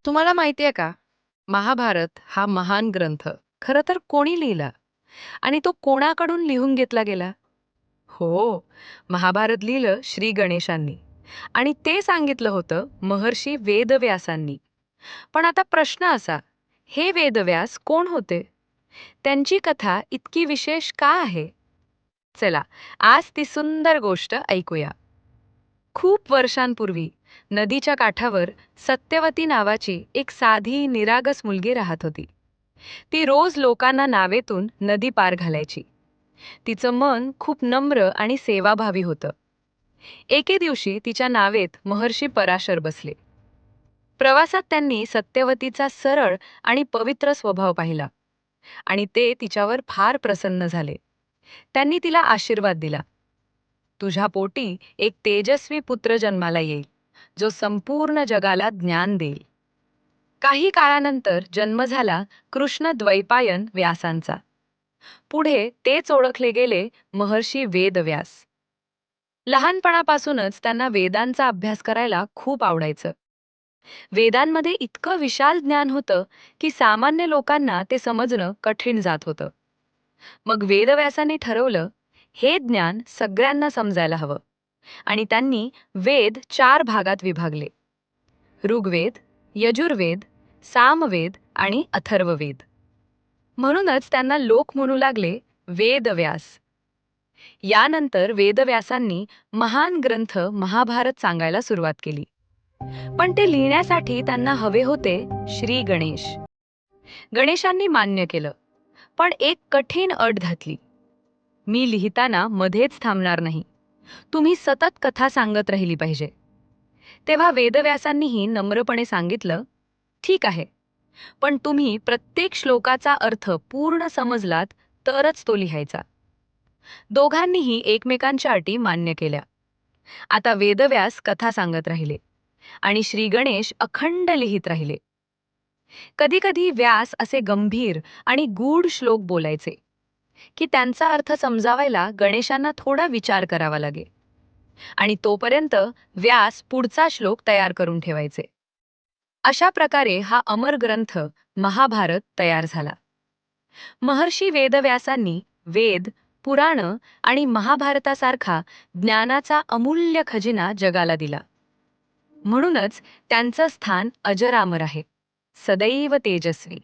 तुम्हाला माहिती आहे का? महाभारत हा महान ग्रंथ खरं तर कोणी लिहिला आणि तो कोणाकडून लिहून घेतला गेला? हो, महाभारत लिहिलं श्री गणेशांनी आणि ते सांगितलं होतं महर्षी वेदव्यासांनी. पण आता प्रश्न असा, हे वेदव्यास कोण होते? त्यांची कथा इतकी विशेष का आहे? चला, आज ती सुंदर गोष्ट ऐकूया. खूप वर्षांपूर्वी नदीच्या काठावर सत्यवती नावाची एक साधी निरागस मुलगी राहत होती. ती रोज लोकांना नावेतून नदी पार घालायची. तिचं मन खूप नम्र आणि सेवाभावी होतं. एके दिवशी तिच्या नावेत महर्षी पराशर बसले. प्रवासात त्यांनी सत्यवतीचा सरळ आणि पवित्र स्वभाव पाहिला आणि ते तिच्यावर फार प्रसन्न झाले. त्यांनी तिला आशीर्वाद दिला. तुझ्या पोटी एक तेजस्वी पुत्र जन्माला येईल, जो संपूर्ण जगाला ज्ञान देईल. काही काळानंतर जन्म झाला कृष्ण द्वैपायन व्यासांचा. पुढे तेच ओळखले गेले महर्षी वेदव्यास. लहानपणापासूनच त्यांना वेदांचा अभ्यास करायला खूप आवडायचं. वेदांमध्ये इतकं विशाल ज्ञान होतं की सामान्य लोकांना ते समजणं कठीण जात होतं. मग वेदव्यासांनी ठरवलं, हे ज्ञान सगळ्यांना समजायला हवं आणि त्यांनी वेद 4 भागात विभागले: ऋग्वेद, यजुर्वेद, सामवेद आणि अथर्ववेद. म्हणूनच त्यांना लोक म्हणू लागले वेदव्यास. यानंतर वेदव्यासांनी महान ग्रंथ महाभारत सांगायला सुरुवात केली. पण ते लिहिण्यासाठी त्यांना हवे होते श्री गणेश. गणेशांनी मान्य केलं, पण एक कठीण अट घातली. मी लिहिताना मध्येच थांबणार नाही. तुम्ही सतत कथा सांगत राहिली पाहिजे. तेव्हा वेदव्यासांनीही नम्रपणे सांगितलं, ठीक आहे, पण तुम्ही प्रत्येक श्लोकाचा अर्थ पूर्ण समजलात तरच तो लिहायचा. दोघांनीही एकमेकांच्या अटी मान्य केल्या. आता वेदव्यास कथा सांगत राहिले आणि श्री गणेश अखंड लिहित राहिले. कधी कधी व्यास असे गंभीर आणि गूढ श्लोक बोलायचे की त्यांचा अर्थ समजावायला गणेशांना थोडा विचार करावा लागे आणि तोपर्यंत व्यास पुढचा श्लोक तयार करून ठेवायचे. अशा प्रकारे हा अमर ग्रंथ महाभारत तयार झाला. महर्षी वेदव्यासांनी वेद, पुराण आणि महाभारतासारखा ज्ञानाचा अमूल्य खजिना जगाला दिला. म्हणूनच त्यांचं स्थान अजरामर आहे, सदैव तेजस्वी.